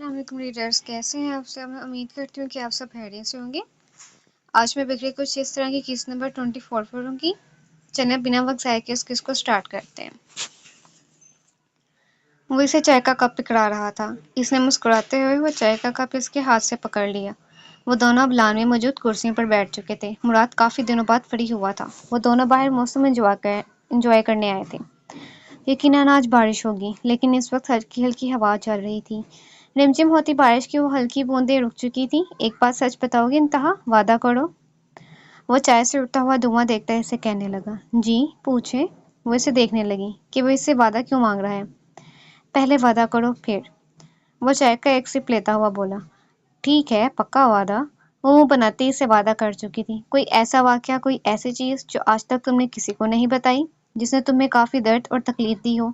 السلام علیکم ریڈرز، کیسے ہیں آپ سب؟ میں امید کرتی ہوں کہ آپ سب خیریت سے ہوں گے۔ آج میں بکری کچھ اس طرح کی کس نمبر 24 پڑھوں گی۔ چلیں بنا وقت ضائع کیے اس کس کو سٹارٹ کرتے ہیں۔ وہ اسے چائے کا کپ پکڑا رہا تھا۔ اس نے مسکراتے ہوئے وہ چائے کا کپ اس کے ہاتھ سے پکڑ لیا۔ وہ دونوں اب لان میں موجود کرسیوں پر بیٹھ چکے تھے۔ مراد کافی دنوں بعد فری ہوا تھا۔ وہ دونوں باہر موسم انجوائے کرنے آئے تھے۔ یقیناً آج بارش ہوگی، لیکن اس وقت ہلکی ہلکی ہوا چل رہی تھی۔ رمجم ہوتی بارش کی وہ ہلکی بوندیں رک چکی تھیں۔ ایک بات سچ بتاؤ گے انتہا؟ وعدہ کرو۔ وہ چائے سے اٹھتا ہوا دھواں دیکھتا اسے کہنے لگا۔ جی پوچھیں۔ وہ اسے دیکھنے لگی کہ وہ اس سے وعدہ کیوں مانگ رہا ہے۔ پہلے وعدہ کرو پھر۔ وہ چائے کا ایک سپ لیتا ہوا بولا۔ ٹھیک ہے، پکا وعدہ۔ وہ منہ بناتے اسے وعدہ کر چکی تھی۔ کوئی ایسا واقعہ، کوئی ایسی چیز جو آج تک تم نے کسی کو نہیں بتائی، جس نے تمہیں کافی درد اور تکلیف دی ہو۔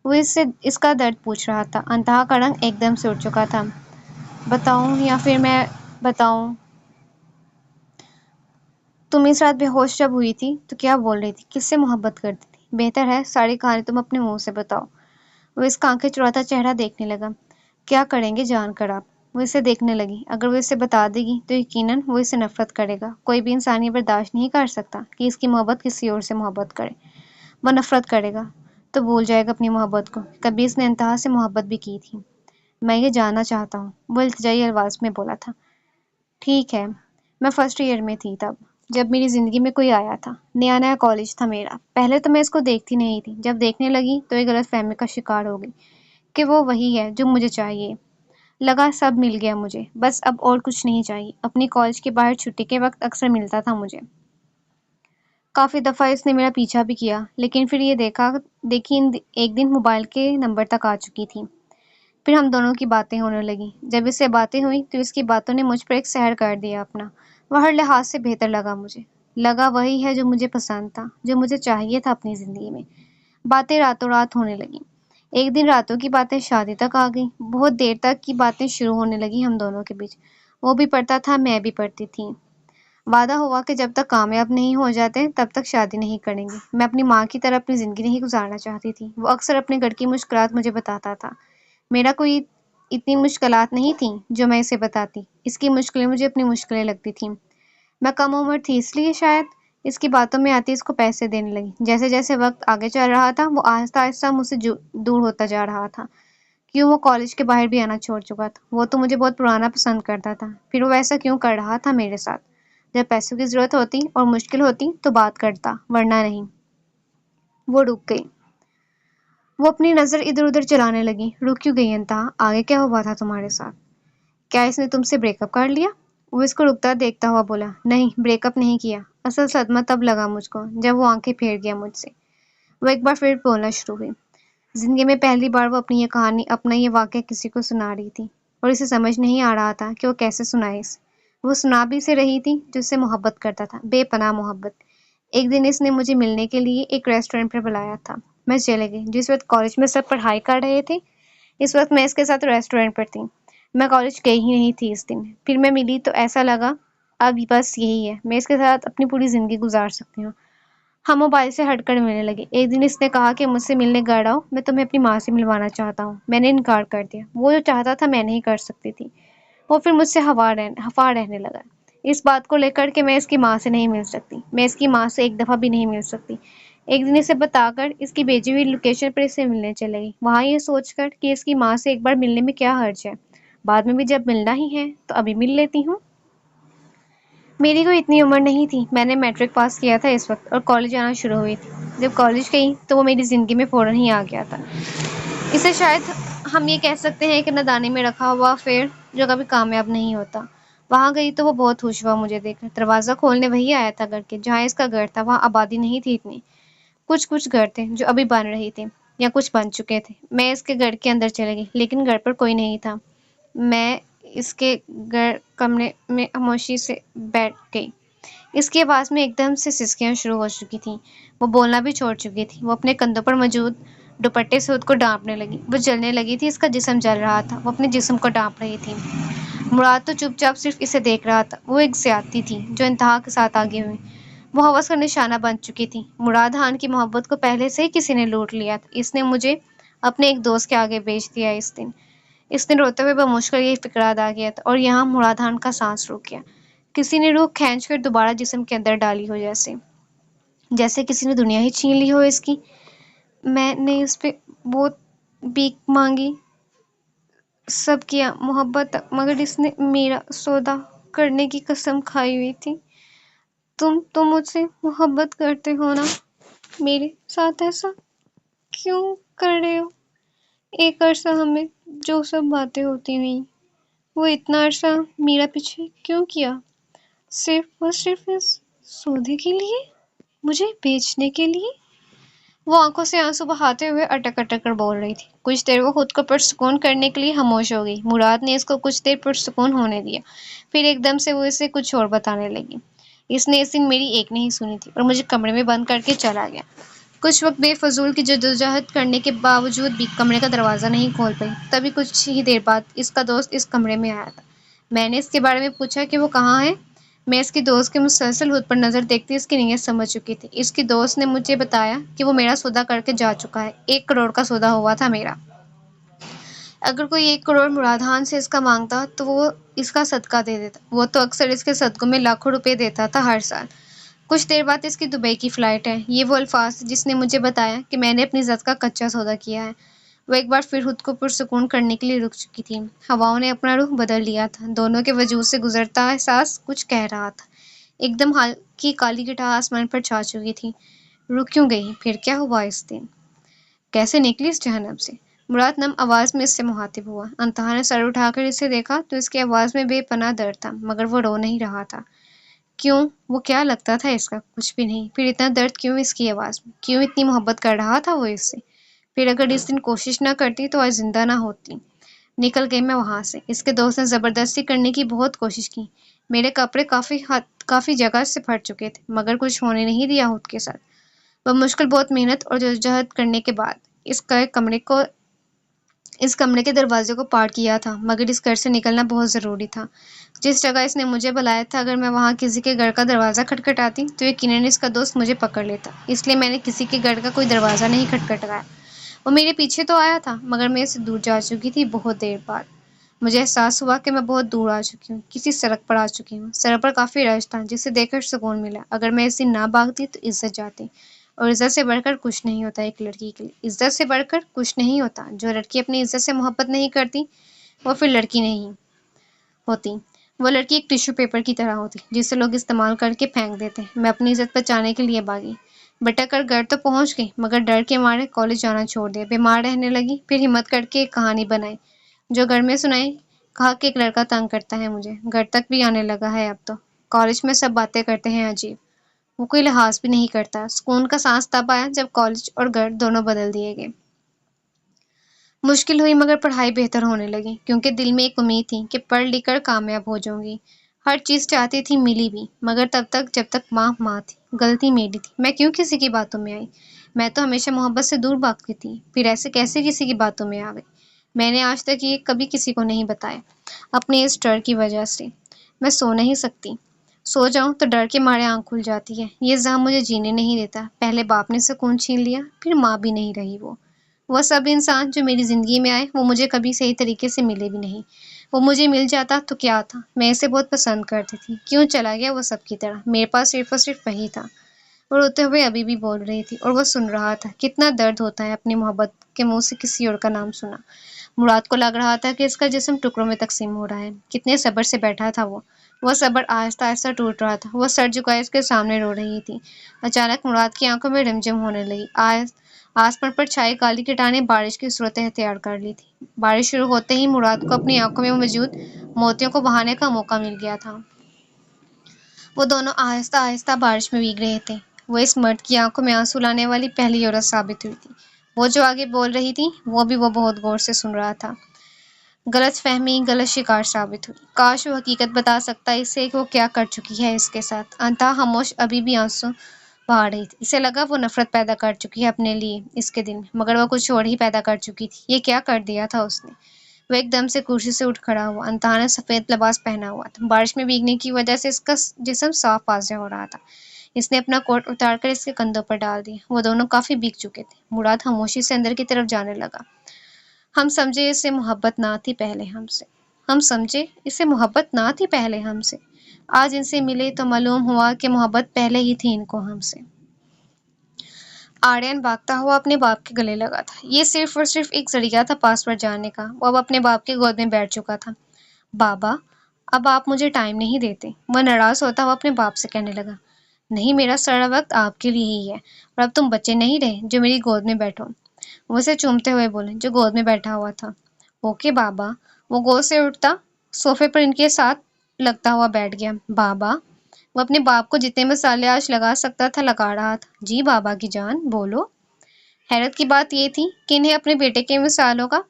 وہ اس کا درد پوچھ رہا تھا۔ انتہا کا رنگ ایک دم سے اٹھ چکا تھا۔ بتاؤں یا پھر میں بتاؤں؟ تم اس رات بے ہوش جب ہوئی تھی تو کیا بول رہی تھی؟ کس سے محبت کرتی تھی؟ بہتر ہے ساری کہانی تم اپنے منہ سے بتاؤ۔ وہ اس کا آنکھیں چراتا چہرہ دیکھنے لگا۔ کیا کریں گے جان کر آپ؟ وہ اسے دیکھنے لگی۔ اگر وہ اسے بتا دے گی تو یقیناً وہ اسے نفرت کرے گا۔ کوئی بھی انسان یہ برداشت نہیں کر سکتا کہ اس کی محبت کسی اور سے محبت کرے۔ وہ نفرت کرے گا تو بھول جائے گا اپنی محبت کو۔ کبھی اس نے انتہا سے محبت بھی کی تھی۔ میں یہ جاننا چاہتا ہوں، وہ التجائی الفاظ میں بولا تھا۔ ٹھیک ہے، میں فرسٹ ایئر میں تھی تب، جب میری زندگی میں کوئی آیا تھا۔ نیا نیا کالج تھا میرا۔ پہلے تو میں اس کو دیکھتی نہیں تھی۔ جب دیکھنے لگی تو ایک غلط فہمی کا شکار ہو گئی کہ وہ وہی ہے جو مجھے چاہیے۔ لگا سب مل گیا مجھے، بس اب اور کچھ نہیں چاہیے۔ اپنی کالج کے باہر چھٹی کے وقت اکثر ملتا تھا مجھے۔ کافی دفعہ اس نے میرا پیچھا بھی کیا، لیکن پھر یہ دیکھی ایک دن موبائل کے نمبر تک آ چکی تھی۔ پھر ہم دونوں کی باتیں ہونے لگیں۔ جب اس سے باتیں ہوئی تو اس کی باتوں نے مجھ پر ایک سحر کر دیا اپنا۔ وہ ہر لحاظ سے بہتر لگا مجھے۔ لگا وہی ہے جو مجھے پسند تھا، جو مجھے چاہیے تھا اپنی زندگی میں۔ باتیں راتوں رات ہونے لگیں۔ ایک دن راتوں کی باتیں شادی تک آ گئیں۔ بہت دیر تک کی باتیں شروع ہونے لگیں ہم دونوں کے بیچ۔ وہ بھی پڑھتا تھا، میں بھی پڑھتی تھی۔ وعدہ ہوا کہ جب تک کامیاب نہیں ہو جاتے تب تک شادی نہیں کریں گے۔ میں اپنی ماں کی طرح اپنی زندگی نہیں گزارنا چاہتی تھی۔ وہ اکثر اپنے گھر کی مشکلات مجھے بتاتا تھا۔ میرا کوئی اتنی مشکلات نہیں تھیں جو میں اسے بتاتی۔ اس کی مشکلیں مجھے اپنی مشکلیں لگتی تھیں۔ میں کم عمر تھی اس لیے شاید اس کی باتوں میں آتی اس کو پیسے دینے لگی۔ جیسے جیسے وقت آگے چل رہا تھا وہ آہستہ آہستہ مجھ سے دور ہوتا جا رہا تھا۔ کیوں؟ وہ کالج کے باہر بھی آنا چھوڑ چکا تھا۔ وہ تو مجھے بہت پرانا پسند کرتا تھا، پھر وہ ایسا کیوں کر رہا تھا میرے ساتھ؟ جب پیسوں کی ضرورت ہوتی اور مشکل ہوتی تو بات کرتا، ورنہ نہیں۔ وہ رک گئی۔ وہ اپنی نظر ادھر ادھر چلانے لگی۔ رک کیوں گئی انتہا؟ آگے کیا ہوا تھا تمہارے ساتھ؟ کیا اس نے تم سے بریک اپ کر لیا؟ وہ اس کو رکتا دیکھتا ہوا بولا۔ نہیں، بریک اپ نہیں کیا۔ اصل صدمہ تب لگا مجھ کو جب وہ آنکھیں پھیر گیا مجھ سے۔ وہ ایک بار پھر بولنا شروع ہوئی۔ زندگی میں پہلی بار وہ اپنی یہ کہانی، اپنا یہ واقعہ کسی کو سنا رہی تھی، اور اسے سمجھ نہیں آ رہا تھا کہ وہ کیسے سنائے اسے۔ وہ سنا بھی اسے رہی تھی جو اس سے محبت کرتا تھا، بے پناہ محبت۔ ایک دن اس نے مجھے ملنے کے لیے ایک ریسٹورینٹ پر بلایا تھا۔ میں چلے گئی۔ جس وقت کالج میں سب پڑھائی کر رہے تھے، اس وقت میں اس کے ساتھ ریسٹورینٹ پر تھی۔ میں کالج گئی ہی نہیں تھی اس دن۔ پھر میں ملی تو ایسا لگا اب بس یہی ہے، میں اس کے ساتھ اپنی پوری زندگی گزار سکتی ہوں۔ ہم موبائل سے ہٹ کر ملنے لگے۔ ایک دن اس نے کہا کہ مجھ سے ملنے گھر آؤ، میں تمہیں اپنی ماں سے ملوانا چاہتا ہوں۔ میں نے انکار کر دیا۔ وہ جو چاہتا تھا میں نہیں کر سکتی تھی۔ وہ پھر مجھ سے ہفا رہنے لگا اس بات کو لے کر کہ میں اس کی ماں سے نہیں مل سکتی، میں اس کی ماں سے ایک دفعہ بھی نہیں مل سکتی۔ ایک دن اسے بتا کر اس کی بھیجی ہوئی لوکیشن پر اسے ملنے چلے گئی، وہاں یہ سوچ کر کہ اس کی ماں سے ایک بار ملنے میں کیا حرج ہے، بعد میں بھی جب ملنا ہی ہے تو ابھی مل لیتی ہوں۔ میری کوئی اتنی عمر نہیں تھی، میں نے میٹرک پاس کیا تھا اس وقت، اور کالج آنا شروع ہوئی تھی۔ جب کالج گئی تو وہ میری زندگی میں فوراً ہی آ گیا تھا۔ اسے شاید ہم یہ کہہ سکتے ہیں کہ نادانی میں رکھا ہوا افیئر جو کبھی کامیاب نہیں ہوتا۔ وہاں گئی تو وہ بہت خوش ہوا مجھے دیکھ کر۔ دروازہ کھولنے وہی آیا تھا گھر کے جہاں اس کا گھر تھا۔ وہاں آبادی نہیں تھی اتنی، کچھ گھر تھے جو ابھی بن رہے تھے یا کچھ بن چکے تھے۔ میں اس کے گھر کے اندر چلے گئی، لیکن گھر پر کوئی نہیں تھا۔ میں اس کے گھر کمرے میں خاموشی سے بیٹھ گئی۔ اس کی آواز میں ایک دم سے سسکیاں شروع ہو چکی تھیں۔ وہ بولنا بھی چھوڑ چکی تھی۔ وہ اپنے کندھوں پر موجود دوپٹے سے خود کو ڈانپنے لگی۔ وہ جلنے لگی تھی، اس کا جسم جل رہا تھا۔ وہ اپنے جسم کو ڈانپ رہی تھی۔ مراد تو چپ چاپ صرف اسے دیکھ رہا تھا۔ وہ ایک زیادتی تھی جو انتہا کے ساتھ آگے ہوئی۔ وہ ہوس کا نشانہ بن چکی تھی۔ مراد خان کی محبت کو پہلے سے ہی کسی نے لوٹ لیا تھا۔ اس نے مجھے اپنے ایک دوست کے آگے بیچ دیا اس دن۔ اس نے روتے ہوئے بمشکل یہ فکرہ ادا کیا تھا اور یہاں مرادان کا سانس رک گیا۔ کسی نے روح کھینچ کر دوبارہ جسم کے اندر ڈالی ہو، جیسے کسی نے دنیا ہی چھین لی ہو اس کی۔ میں نے اس پہ بہت بھیک مانگی، سب کیا محبت تک، مگر اس نے میرا سودا کرنے کی قسم کھائی ہوئی تھی۔ تم تو مجھ سے محبت کرتے ہو نا؟ میرے ساتھ ایسا کیوں کر رہے ہو؟ ایک عرصہ ہمیں جو سب باتیں ہوتی ہوئیں، وہ اتنا عرصہ میرا پیچھے کیوں کیا؟ صرف اس سودے کے لیے؟ مجھے بیچنے کے لیے؟ وہ آنکھوں سے آنسو بہاتے ہوئے اٹک اٹک کر بول رہی تھی۔ کچھ دیر وہ خود کو پرسکون کرنے کے لیے خاموش ہو گئی۔ مراد نے اس کو کچھ دیر پرسکون ہونے دیا، پھر ایک دم سے وہ اسے کچھ اور بتانے لگی۔ اس نے اس دن میری ایک نہیں سنی تھی اور مجھے کمرے میں بند کر کے چلا گیا۔ کچھ وقت بے فضول کی جدوجہد کرنے کے باوجود بھی کمرے کا دروازہ نہیں کھول پائی۔ تبھی کچھ ہی دیر بعد اس کا دوست اس کمرے میں آیا تھا۔ میں نے اس کے بارے میں پوچھا کہ وہ کہاں ہے۔ میں اس کی دوست کے مسلسل ہود پر نظر دیکھتی اس کی نیت سمجھ چکی تھی۔ اس کی دوست نے مجھے بتایا کہ وہ میرا سودا کر کے جا چکا ہے۔ 1 کروڑ کا سودا ہوا تھا میرا۔ اگر کوئی 1 کروڑ مرادان سے اس کا مانگتا تو وہ اس کا صدقہ دے دیتا۔ وہ تو اکثر اس کے صدقوں میں لاکھوں روپے دیتا تھا ہر سال۔ کچھ دیر بعد اس کی دبئی کی فلائٹ ہے۔ یہ وہ الفاظ تھے جس نے مجھے بتایا کہ میں نے اپنی ذات کا کچا سودا کیا ہے۔ وہ ایک بار پھر خود کو پرسکون کرنے کے لیے رک چکی تھی۔ ہواؤں نے اپنا رخ بدل لیا تھا۔ دونوں کے وجود سے گزرتا احساس کچھ کہہ رہا تھا۔ ایک دم ہلکی کالی گٹھا آسمان پر چھا چکی تھی۔ رک کیوں گئی؟ پھر کیا ہوا اس دن؟ کیسے نکلی اس جہنم سے؟ مراد نم آواز میں اس سے مخاطب ہوا۔ انتہا نے سر اٹھا کر اسے دیکھا تو اس کی آواز میں بے پناہ درد تھا، مگر وہ رو نہیں رہا تھا۔ کیوں؟ وہ کیا لگتا تھا اس کا؟ کچھ بھی نہیں۔ پھر اتنا درد کیوں اس کی آواز میں؟ کیوں اتنی محبت کر رہا تھا وہ اس سے؟ پھر اگر اس دن کوشش نہ کرتی تو آج زندہ نہ ہوتی۔ نکل گئی میں وہاں سے۔ اس کے دوست نے زبردستی کرنے کی بہت کوشش کی۔ میرے کپڑے کافی جگہ سے پھٹ چکے تھے، مگر کچھ ہونے نہیں دیا خود کے ساتھ۔ بمشکل بہت محنت اور جدوجہد کرنے کے بعد اس کمرے کے دروازے کو پار کیا تھا، مگر اس گھر سے نکلنا بہت ضروری تھا۔ جس جگہ اس نے مجھے بلایا تھا، اگر میں وہاں کسی کے گھر کا دروازہ کھٹکھٹاتی تو یقیناً اس کا دوست مجھے پکڑ لیتا۔ اس لیے میں نے کسی کے گھر کا کوئی دروازہ نہیں کھٹکھٹایا۔ وہ میرے پیچھے تو آیا تھا، مگر میں اس سے دور جا چکی تھی۔ بہت دیر بعد مجھے احساس ہوا کہ میں بہت دور آ چکی ہوں، کسی سڑک پر آ چکی ہوں۔ سڑک پر کافی رش تھا، جسے دیکھ کر سکون ملا۔ اگر میں اس دن نہ بھاگتی تو عزت جاتی، اور عزت سے بڑھ کر کچھ نہیں ہوتا ایک لڑکی کے لیے۔ عزت سے بڑھ کر کچھ نہیں ہوتا۔ جو لڑکی اپنی عزت سے محبت نہیں کرتی وہ پھر لڑکی نہیں ہوتی۔ وہ لڑکی ایک ٹشو پیپر کی طرح ہوتی جسے لوگ استعمال کر کے پھینک دیتے۔ میں اپنی عزت بچانے کے لیے بھاگی، بھٹک کر گھر تو پہنچ گئی، مگر ڈر کے مارے کالج جانا چھوڑ دیا، بیمار رہنے لگی۔ پھر ہمت کر کے ایک کہانی بنائی جو گھر میں سنائی۔ کہا کہ ایک لڑکا تنگ کرتا ہے مجھے، گھر تک بھی آنے لگا ہے اب تو۔ کالج میں سب باتیں کرتے ہیں عجیب، وہ کوئی لحاظ بھی نہیں کرتا۔ سکون کا سانس تب آیا جب کالج اور گھر دونوں بدل دیے گئے۔ مشکل ہوئی مگر پڑھائی بہتر ہونے لگی، کیونکہ دل میں ایک امید تھی کہ پڑھ لکھ کر کامیاب ہو جاؤں گی۔ ہر چیز چاہتی تھی، ملی بھی، مگر تب تک جب تک ماں ماں تھی۔ غلطی میری تھی، میں کیوں کسی کی باتوں میں آئی؟ میں تو ہمیشہ محبت سے دور بھاگتی تھی، پھر ایسے کیسے کسی کی باتوں میں آ گئی؟ میں نے آج تک یہ کبھی کسی کو نہیں بتایا، اپنے اس ڈر کی وجہ سے۔ میں سو نہیں سکتی، سو جاؤں تو ڈر کے مارے آنکھ کھل جاتی ہے۔ یہ زخم مجھے جینے نہیں دیتا۔ پہلے باپ نے سکون چھین لیا، پھر ماں بھی نہیں رہی۔ وہ سب انسان جو میری زندگی میں آئے وہ مجھے کبھی صحیح طریقے سے ملے بھی نہیں۔ وہ مجھے مل جاتا تو کیا تھا؟ میں اسے بہت پسند کرتی تھی، کیوں چلا گیا وہ سب کی طرح؟ میرے پاس صرف اور صرف وہی تھا۔ وہ روتے ہوئے ابھی بھی بول رہی تھی اور وہ سن رہا تھا۔ کتنا درد ہوتا ہے اپنی محبت کے منہ سے کسی اور کا نام سنا۔ مراد کو لگ رہا تھا کہ اس کا جسم ٹکڑوں میں تقسیم ہو رہا ہے۔ کتنے صبر سے بیٹھا تھا وہ صبر آہستہ آہستہ ٹوٹ رہا تھا۔ وہ سر جھکائے اس کے سامنے رو رہی تھی۔ اچانک مراد کی آنکھوں میں رمجم ہونے لگی۔ آسمان پر چھائی کالی گٹھا نے بارش کی صورت اختیار کر لی تھی۔ بارش شروع ہوتے ہی مراد کو اپنی آنکھوں میں موجود موتیوں کو بہانے کا موقع مل گیا تھا۔ وہ دونوں آہستہ آہستہ بارش میں بھیگ رہے تھے۔ وہ اس مرد کی آنکھوں میں آنسو لانے والی پہلی عورت ثابت ہوئی تھی۔ وہ جو آگے بول رہی تھی وہ بھی وہ بہت غور سے سن رہا تھا۔ غلط فہمی، غلط شکار ثابت ہوئی۔ کاش وہ حقیقت بتا سکتا اسے کہ وہ کیا کر چکی ہے اس کے ساتھ۔ انتہا خاموش ابھی بھی آنسو بہا رہی تھی۔ اسے لگا وہ نفرت پیدا کر چکی ہے اپنے لیے اس کے دل میں، مگر وہ کچھ اور ہی پیدا کر چکی تھی۔ یہ کیا کر دیا تھا اس نے؟ وہ ایک دم سے کرسی سے اٹھ کھڑا ہوا۔ انتہا نے سفید لباس پہنا ہوا تھا۔ بارش میں بھیگنے کی وجہ سے اس کا جسم صاف واضح ہو رہا تھا۔ اس نے اپنا کوٹ اتار کر اس کے کندھوں پر ڈال دیا۔ وہ دونوں کافی بھیگ چکے تھے۔ مراد خاموشی سے اندر کی طرف جانے لگا۔ ہم سمجھے اسے محبت نہ تھی پہلے ہم سے، ہم سمجھے اسے محبت نہ تھی پہلے ہم سے، آج ان سے ملے تو معلوم ہوا کہ محبت پہلے ہی تھی ان کو ہم سے۔ آرین بھاگتا ہوا اپنے باپ کے گلے لگا تھا۔ یہ صرف اور صرف ایک ذریعہ تھا پاس ورڈ جاننے کا۔ وہ اب اپنے باپ کی گود میں بیٹھ چکا تھا۔ بابا، اب آپ مجھے ٹائم نہیں دیتے، وہ ناراض ہوتا ہوا اپنے باپ سے کہنے لگا۔ نہیں، میرا سارا وقت آپ کے لیے ہی ہے، اور اب تم بچے نہیں رہے جو میری گود میں بیٹھو۔ وہ اسے چومتے ہوئے بولے جو گود میں بیٹھا ہوا تھا۔ اوکے بابا۔ وہ گود سے اٹھتا، صوفے پر ان کے ساتھ لگتا ہوا بیٹھ گیا۔ بابا، وہ اپنے باپ کو جتنے مسالے آج لگا سکتا تھا لگا رہا تھا۔ جی بابا کی جان، بولو۔ حیرت کی بات یہ تھی کہ انہیں اپنے بیٹے کے مثالوں کا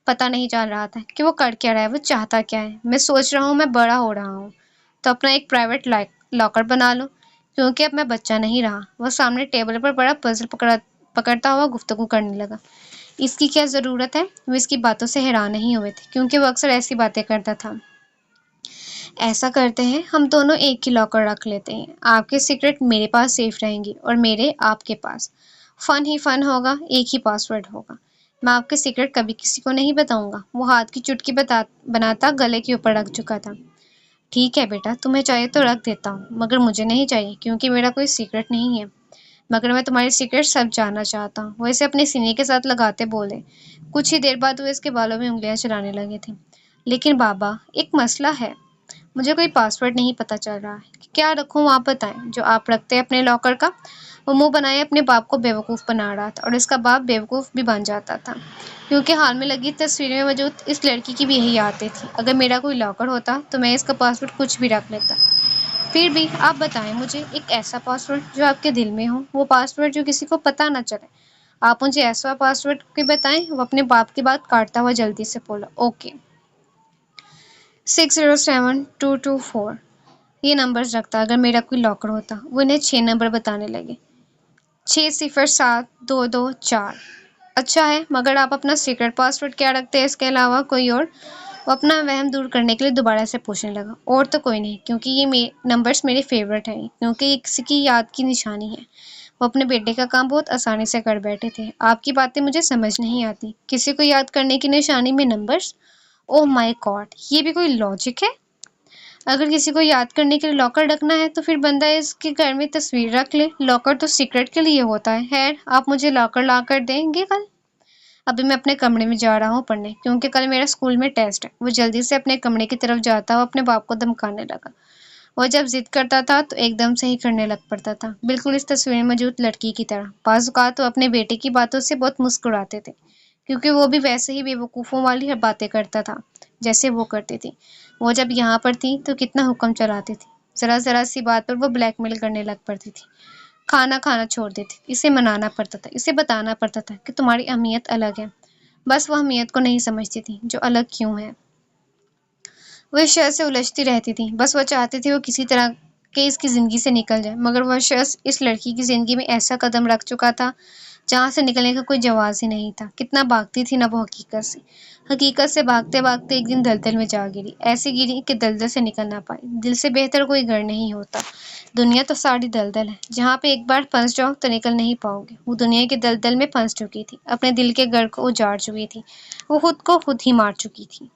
پتہ نہیں چل رہا تھا کہ وہ کر کیا رہا ہے، وہ چاہتا کیا ہے۔ میں سوچ رہا ہوں میں بڑا ہو رہا ہوں تو اپنا ایک پرائیویٹ لاکر بنا لوں، کیونکہ اب میں بچہ نہیں رہا۔ وہ سامنے ٹیبل پر بڑا پزل پکڑتا ہوا گفتگو کرنے لگا۔ اس کی کیا ضرورت ہے؟ وہ اس کی باتوں سے حیران نہیں ہوئے تھے، کیونکہ وہ اکثر ایسی باتیں کرتا تھا۔ ایسا کرتے ہیں، ہم دونوں ایک ہی لاکر رکھ لیتے ہیں۔ آپ کے سیکرٹ میرے پاس سیف رہیں گی اور میرے آپ کے پاس۔ فن ہی فن ہوگا، ایک ہی پاس ورڈ ہوگا۔ میں آپ کے سیکرٹ کبھی کسی کو نہیں بتاؤں گا۔ وہ ہاتھ کی چٹکی بناتا گلے کے اوپر رکھ چکا تھا۔ ٹھیک ہے بیٹا، تمہیں چاہیے تو رکھ دیتا ہوں، مگر مجھے نہیں چاہیے، کیونکہ میرا کوئی سیکرٹ نہیں ہے، مگر میں تمہاری سیکرٹ سب جاننا چاہتا ہوں۔ وہ اسے اپنے سینے کے ساتھ لگاتے بولے۔ کچھ ہی دیر بعد وہ اس کے بالوں میں انگلیاں چلانے لگے تھے۔ لیکن بابا، ایک مسئلہ ہے، مجھے کوئی پاس ورڈ نہیں پتہ چل رہا ہے کہ کیا رکھوں، آپ بتائیں جو آپ رکھتے ہیں اپنے لاکر کا۔ وہ منہ بنائے اپنے باپ کو بیوقوف بنا رہا تھا، اور اس کا باپ بیوقوف بھی بن جاتا تھا، کیونکہ حال میں لگی تصویر میں موجود اس لڑکی کی بھی یہی عادتیں تھیں۔ اگر میرا کوئی لاکر ہوتا تو میں اس کا پاس ورڈ کچھ بھی رکھ لیتا۔ پھر بھی آپ بتائیں مجھے ایک ایسا پاس ورڈ جو آپ کے دل میں ہو، وہ پاس ورڈ جو کسی کو پتہ نہ چلے۔ آپ مجھے ایسا پاس ورڈ کوئی بتائیں۔ وہ اپنے باپ کی بات کاٹتا ہوا جلدی سے بولا۔ اوکے، 607224 یہ نمبرز رکھتا اگر میرا کوئی لاکر ہوتا۔ وہ انہیں 6 نمبر بتانے لگے۔ 607224۔ اچھا ہے، مگر آپ اپنا سیکرٹ پاس ورڈ کیا رکھتے ہیں اس کے علاوہ کوئی اور؟ وہ اپنا وہم دور کرنے کے لیے دوبارہ سے پوچھنے لگا۔ اور تو کوئی نہیں، کیونکہ یہ نمبرز میرے فیورٹ ہیں، کیونکہ یہ کسی کی یاد کی نشانی ہے۔ وہ اپنے بیٹے کا کام بہت آسانی سے کر بیٹھے تھے۔ آپ کی باتیں مجھے سمجھ نہیں آتی، کسی کو یاد کرنے کی نشانی میں نمبرز؟ اوہ مائی گاڈ، یہ بھی کوئی لاجک ہے؟ اگر کسی کو یاد کرنے کے لیے لاکر رکھنا ہے تو پھر بندہ اس کے گھر میں تصویر رکھ لے۔ لاکر تو سیکرٹ کے لیے ہوتا ہے۔ خیر، آپ مجھے لاکر لا کر دیں گے کل؟ ابھی میں اپنے کمرے میں جا رہا ہوں پڑھنے، کیونکہ کل میرا اسکول میں ٹیسٹ ہے۔ وہ جلدی سے اپنے کمرے کی طرف جاتا اور اپنے باپ کو دھمکانے لگا۔ وہ جب ضد کرتا تھا تو ایک دم سے ہی کرنے لگ پڑتا تھا، بالکل اس تصویر میں موجود لڑکی کی طرح۔ بعض اوقات وہ اپنے بیٹے کی باتوں سے بہت مسکراتے تھے، کیونکہ وہ بھی ویسے ہی بے وقوفوں والی باتیں کرتا تھا جیسے وہ کرتی تھی۔ وہ جب یہاں پر تھی تو کتنا حکم چلاتی تھی، ذرا ذرا سی بات پر وہ بلیک میل کرنے لگ پڑتی تھی، کھانا چھوڑ دیتی، اسے منانا پڑتا تھا، اسے بتانا پڑتا تھا کہ تمہاری اہمیت الگ ہے۔ بس وہ اہمیت کو نہیں سمجھتی تھی جو الگ کیوں ہے۔ وہ اس شخص سے الجھتی رہتی تھی، بس وہ چاہتی تھی وہ کسی طرح کہ اس کی زندگی سے نکل جائے، مگر وہ شخص اس لڑکی کی زندگی میں ایسا قدم رکھ چکا تھا جہاں سے نکلنے کا کوئی جواز ہی نہیں تھا۔ کتنا بھاگتی تھی نہ وہ حقیقت سے بھاگتے بھاگتے ایک دن دلدل میں جا گری، ایسی گری کہ دلدل سے نکل نہ پائی۔ دل سے بہتر کوئی گھر نہیں ہوتا، دنیا تو ساری دلدل ہے، جہاں پہ ایک بار پھنس جاؤ تو نکل نہیں پاؤ گے۔ وہ دنیا کے دلدل میں پھنس چکی تھی، اپنے دل کے گھر کو اجاڑ چکی تھی، وہ خود کو خود ہی مار چکی تھی۔